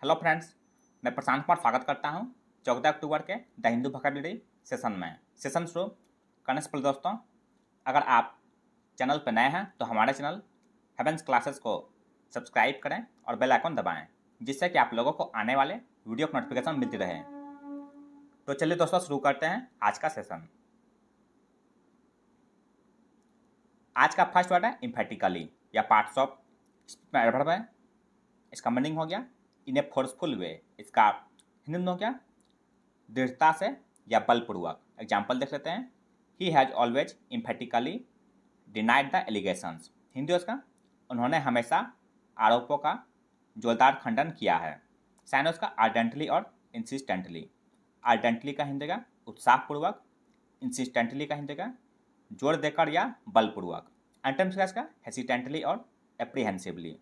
Hello friends, मैं प्रशांत कुमार स्वागत करता हूं 14 अक्टूबर के द हिंदू वोकैबुलरी सेशन में। सेशन शुरू करने से पहले दोस्तों, अगर आप चैनल पर नए हैं तो हमारे चैनल हेवेंस क्लासेस को सब्सक्राइब करें और बेल आइकन दबाएं, जिससे कि आप लोगों को आने वाले वीडियो की नोटिफिकेशन मिलती रहे। तो चलिए दोस्तों, शुरू करते हैं आज का सेशन। आज का फर्स्ट वर्ड है इम्फेटिकली या पार्ट्स ऑफ एडवर्ब है। इसका मीनिंग हो गया इन ए फोर्सफुल वे। इसका हिंदी में हो गया दृढ़ता से या बलपूर्वक। एग्जाम्पल देख लेते हैं। He has always emphatically denied the allegations. Hindi उसका उन्होंने हमेशा आरोपों का जोरदार खंडन किया है। साइन उसका आर्डेंटली और इंसिस्टेंटली। आर्डेंटली का हिंदी का उत्साहपूर्वक, इंसिस्टेंटली का हिंदी का जोर देकर या बलपूर्वक। एंटम्स का इसका हेसिटेंटली और एप्रीहेंसिवली।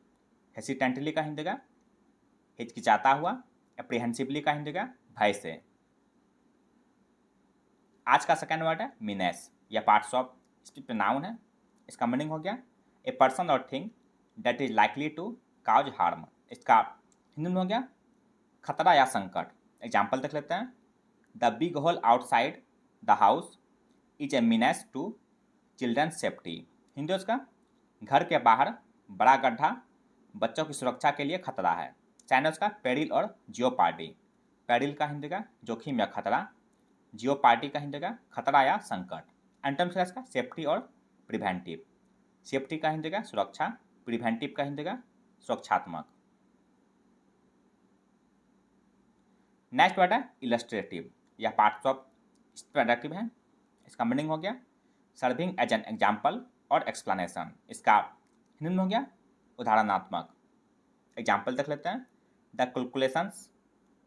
हेसिटेंटली का हिंदी का हिचकिचाता हुआ, एप्रीहेंसिवली का हिंदी का भय से। आज का सेकेंड वर्ड है मीनेस या पार्ट्स ऑफ स्पीच नाउन है। इसका मीनिंग हो गया ए पर्सन और thing that is likely to cause harm. इसका हिंदी में हो गया खतरा या संकट। एग्जाम्पल देख लेते हैं। The big hole outside the house is a menace to children's safety. Hindi उसका घर के बाहर बड़ा गड्ढा बच्चों की सुरक्षा के लिए खतरा है। चाइना उसका पेरिल और जियोपार्डी। पेरिल का हिंदी का जोखिम या खतरा, जियोपार्डी का हिंदी का खतरा या संकट। एंटम्स का इसका सेफ्टी और प्रिवेंटिव। सेफ्टी का हिंदी का सुरक्षा, प्रिवेंटिव का हिंदी का सुरक्षात्मक। नेक्स्ट वर्ड है इलस्ट्रेटिव या पार्ट्स ऑफ प्रोडक्टिव है। इसका मीनिंग हो गया सर्विंग एज एन एग्जाम्पल और एक्सप्लेनेशन। इसका हिंदी में हो गया उदाहरणात्मक। एग्जाम्पल देख लेते हैं। The calculations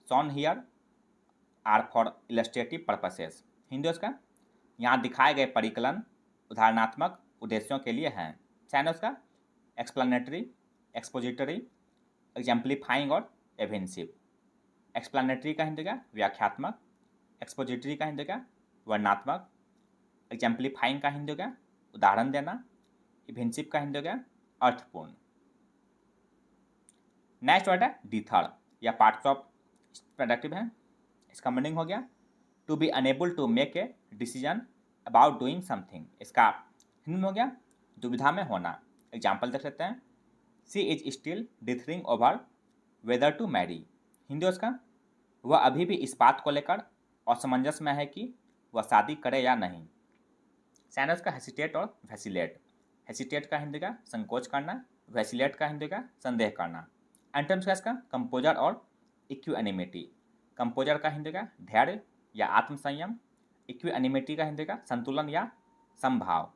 shown here are for illustrative purposes. Hindi उसका यहाँ दिखाए गए परिकलन उदाहरणात्मक उद्देश्यों के लिए हैं। चाइना उसका एक्सप्लेनेटरी, एक्सपोजिटरी, एग्जाम्पलीफाइंग और एवेंसिव। एक्सप्लेनेटरी का हिंदी का व्याख्यात्मक, एक्सपोजिटरी का हिंदी का वर्णनात्मक, एग्जाम्पलीफाइंग का हिंदी का उदाहरण देना, इवेंसिव का हिंदी का अर्थपूर्ण। नेक्स्ट वर्ड है डीथर या पार्ट्स ऑफ प्रोडक्टिव है। इसका मीनिंग हो गया to be unable to make a decision about doing something. इसका हिंदी में हो गया दुविधा में होना। एग्जाम्पल देख लेते हैं। She is still dithering over whether to marry. Hindi उसका वह अभी भी इस बात को लेकर असमंजस में है कि वह शादी करे या नहीं। साइनस का हेसिटेट और वैसिलेट। हेसिटेट का हिंदी का संकोच करना, वैसिलेट का हिंदी का संदेह करना। एंटम्स का इसका कंपोजर और इक्विएनिमिटी। कंपोजर का हिंदी का धैर्य या आत्मसंयम, इक्विएनिमिटी का हिंदी का संतुलन या संभाव।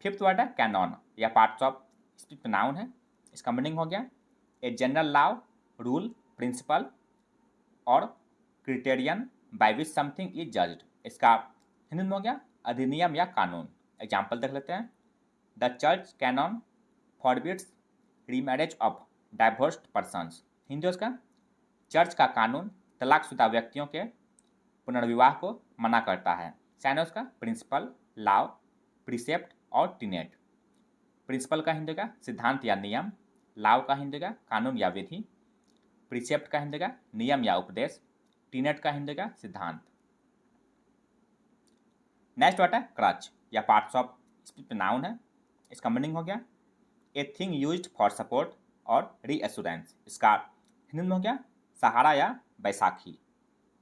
फिफ्थ वर्ड है कैनॉन या पार्ट्स ऑफ स्पीच नाउन है। इसका मीनिंग हो गया a general law, rule, principal और criterion by which something is judged. इसका हिंदी में हो गया अधिनियम या कानून। एग्जाम्पल देख लेते हैं। The church Canon forbids remarriage of divorced persons. Hindi उसका चर्च का कानून तलाकशुदा व्यक्तियों के पुनर्विवाह को मना करता है। साइनस का प्रिंसिपल, लॉ, प्रिसेप्ट और टीनेट। प्रिंसिपल का हिंदी का सिद्धांत या नियम, लॉ का हिंदी का कानून या विधि, प्रिसेप्ट का हिंदी का नियम या उपदेश, टीनेट का हिंदी का सिद्धांत। नेक्स्ट वर्ड है क्रच या पार्ट्स ऑफ स्पीच नाउन है। इसका मीनिंग हो गया a thing used for support और रीएश्योरेंस। इसका हिंदी में हो गया सहारा या बैसाखी।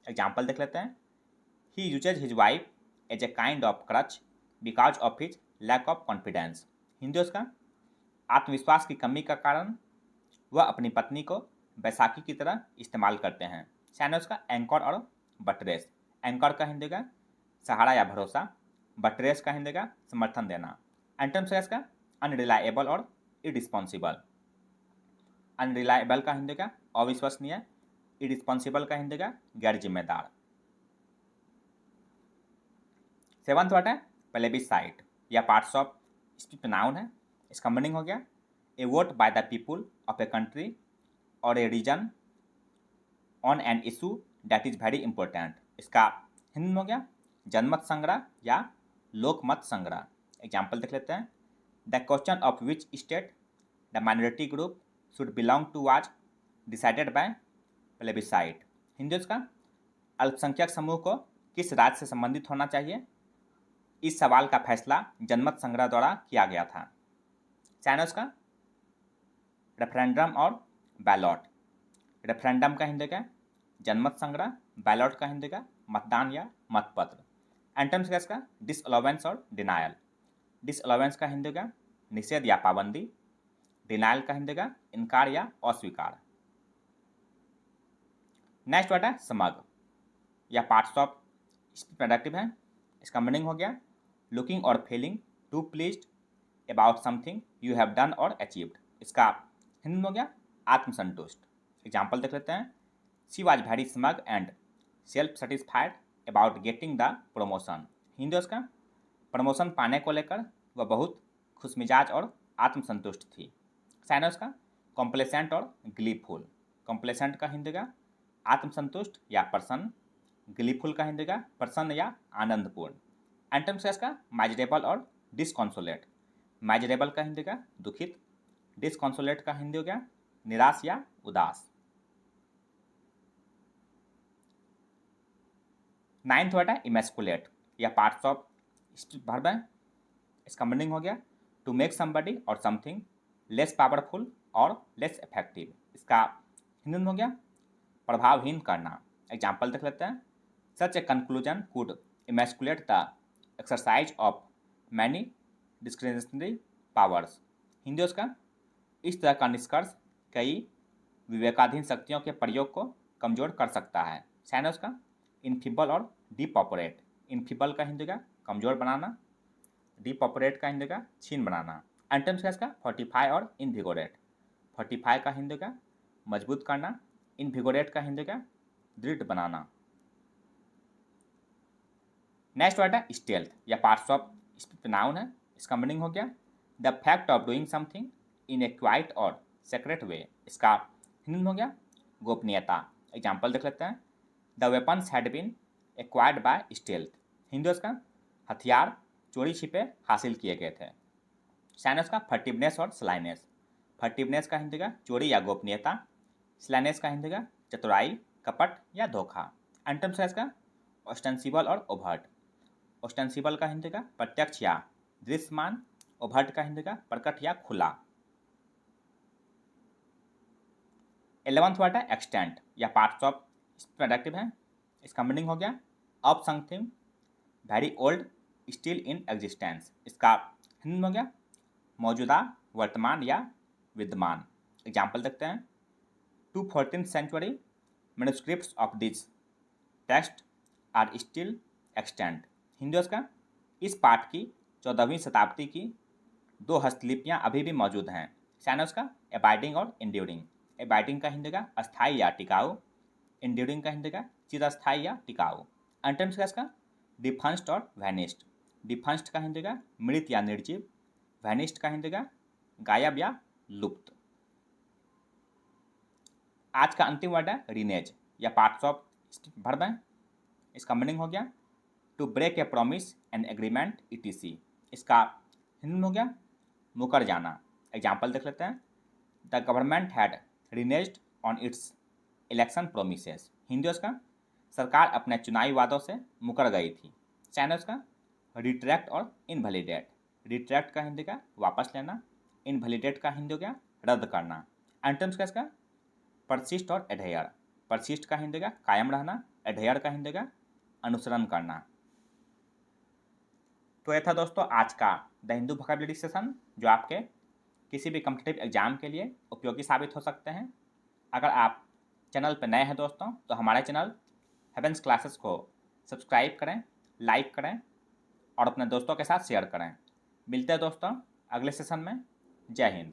एग्जाम्पल देख लेते हैं। He uses his wife as a kind of crutch because of his lack of confidence. Hindi उसका आत्मविश्वास की कमी का कारण वह अपनी पत्नी को बैसाखी की तरह इस्तेमाल करते हैं। साइनस का एंकर और बटरेस। एंकर का हिंदी का सहारा या भरोसा, बटरेस का हिंदी का समर्थन देना। एंटम्स का अनरिलायबल और इरिस्पॉन्सिबल। अनरिलायबल का हिंदी का अविश्वसनीय, इरिस्पॉन्सिबल का हिंदी का गैर जिम्मेदार। सेवंथ वर्ड है प्लेबिसाइट या पार्ट्स ऑफ स्पीच नाउन है। इसका मीनिंग हो गया a vote by the people of a country और a region on an issue that is very important. इसका हिंदी में हो गया जनमत संग्रह या लोकमत संग्रह। एग्जाम्पल देख लेते हैं। The question of which state the minority group should belong to was decided by plebiscite. Hindi उसका अल्पसंख्यक समूह को किस राज्य से संबंधित होना चाहिए? इस सवाल का फैसला जनमत संग्रह द्वारा किया गया था। चाइना उसका रेफरेंडम और बैलॉट। रेफरेंडम का हिंदी क्या? जनमत संग्रह। बैलॉट का हिंदी का मतदान या मतपत्र। एंटम्स का इसका डिसअलाउंस और डिनायल। डिसअलाउंस का हिंदी का निषेध या पाबंदी। डिनायल का हिंदी का इनकार या अस्वीकार। नेक्स्ट वर्ड है समग्र या पार्ट्स ऑफ स्पीच प्रोडक्टिव है। इसका मीनिंग हो गया लुकिंग और feeling too pleased about something you have done और अचीव्ड। इसका हिंदी में हो गया आत्मसंतुष्ट। एग्जाम्पल देख लेते हैं। She was very smug and self satisfied about getting the promotion. Hindi उसका प्रमोशन पाने को लेकर वह बहुत खुशमिजाज और आत्मसंतुष्ट थी। साइना उसका कॉम्प्लेसेंट और ग्लीफुल। कॉम्प्लेसेंट का हिंदी का आत्मसंतुष्ट या प्रसन्न। ग्लीफुल का हिंदी का प्रसन्न या आनंदपूर्ण। एंटम्स इसका मैजरेबल और डिसकॉन्सोलेट। मैजरेबल का हिंदी का दुखित। डिसकॉन्सोलेट का हिंदी हो गया निराश या उदास। नाइन्थ वर्ड है इमेस्कुलेट या पार्ट्स ऑफ स्पीच वर्ब है। इसका मीनिंग हो गया टू मेक समबडी और समथिंग लेस पावरफुल और लेस इफेक्टिव। इसका हिंदी में हो गया प्रभावहीन करना। एग्जाम्पल देख लेते हैं। Such a conclusion could emasculate the exercise of many discretionary powers. Hindi उसका इस तरह का निष्कर्ष कई विवेकाधीन शक्तियों के प्रयोग को कमजोर कर सकता है। साइना उसका इनफिबल और डिपॉपुलेट। इनफिबल का हिंदी का कमजोर बनाना। डिपॉपुलेट का हिंदी का छीन बनाना। एंटम्स का इसका फोर्टिफाई और इनविगोरेट। फोर्टिफाई का हिंदी का मजबूत करना। इनविगोरेट का हिंदी का दृढ़ बनाना। नेक्स्ट वर्ड है स्टेल्थ या पार्ट्स ऑफ स्पीच नाउन है। इसका मीनिंग हो गया the fact of doing something in A quite और सेक्रेट वे। इसका हिंदी में हो गया गोपनीयता। एग्जाम्पल देख लेते हैं। The weapons had been acquired by stealth. Hindi उसका हथियार चोरी छिपे हासिल किए गए थे। साइनस का फर्टिवनेस और स्लाइनेस। फर्टिवनेस का हिंदी का चोरी या गोपनीयता। स्लाइनेस का हिंदी का चतुराई कपट या धोखा। एंटम्स का इसका ऑस्टेंसिबल और ओभर्ट। ऑस्टेंसिबल का हिंदी का प्रत्यक्ष या दृश्यमान। ओभर्ट का हिंदी का प्रकट या खुला। 11th वर्ड है एक्सटेंट या पार्ट्स ऑफ प्रोडक्टिव है। इसका मीनिंग हो गया of something very old still in existence. इसका हिंदी में हो गया मौजूदा वर्तमान या विद्यमान। एग्जाम्पल देखते हैं। 14th century manuscripts of this text are still extant। Hindi उसका इस पाठ की 14वीं शताब्दी की 2 हस्तलिपियाँ अभी भी मौजूद हैं। साइना उसका एबाइडिंग और इंड्यूरिंग। एबाइडिंग का हिंदी का अस्थायी या टिकाऊ। इंड्यूरिंग का हिंदी का चिरस्थायी या टिकाऊ। एंटम्स का इसका डिफंस्ड और वैनिस्ड। डिफंस्ड का हिंदी का मृत या निर्जीव। वैनिस्ड का हिंदी का गायब या लुप्त। आज का अंतिम वर्ड है रिनेज या पार्ट्स ऑफ वर्ब है। इसका मीनिंग हो गया to break a promise and agreement etc. इसका हिंदी में हो गया मुकर जाना। एग्जाम्पल देख लेते हैं। The government had reneged on its election promises. Hindi उसका सरकार अपने चुनावी वादों से मुकर गई थी। चाइना उसका रिट्रैक्ट और इनवैलिडेट। रिट्रैक्ट का हिंदी का वापस लेना। इनवैलिडेट का हिंदी हो गया रद्द करना। एंटम्स का इसका परसिस्ट और एडहेयर। परसिस्ट का हिंदी का कायम रहना। एडहेयर का हिंदी का अनुसरण करना। तो यह था दोस्तों आज का द हिंदू वोकैबुलरी सेशन जो आपके किसी भी कॉम्पिटिटिव एग्जाम के लिए उपयोगी साबित हो सकते हैं। अगर आप चैनल पर नए हैं दोस्तों तो हमारे चैनल हेवेंस क्लासेस को सब्सक्राइब करें, लाइक करें और अपने दोस्तों के साथ शेयर करें। मिलते हैं दोस्तों अगले सेशन में। जय हिंद।